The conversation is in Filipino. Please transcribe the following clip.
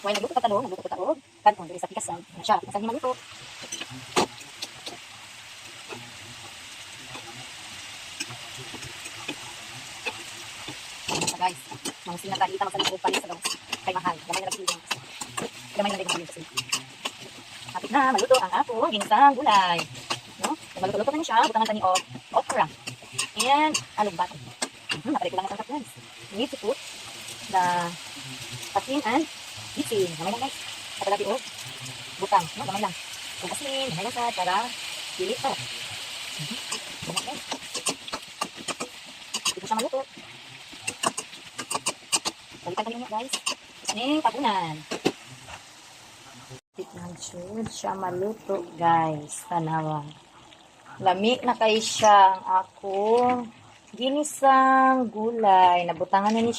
Kaya nagluto ka talong, nagluto ka taog. Kanton, dili sa pikasan. Siya, masang maluto. Basta guys, mga sinatalita magsalita pa rin sa gawas. Kay mahal, gamay na nagsilang. Gamay na nagsilang. Kapit na, maluto ang akong ginisang gulay. No? Kung maluto-luto na niya siya, butangan tani o okra. And alugbat. Napalik ko lang ang sangkap guys. You need to put the asin and isin. Gamay lang guys. Kapalagi o butang. No? Gamay lang. Kung asin, gamay lang sa para pilit to. Gamay guys. Hindi ko siya maluto. Balikan kami niya guys. Aning tabunan. Tignan siya maluto guys. Tanawa. Lami na kay siya ang akong ginisang gulay. Nabutangan na ni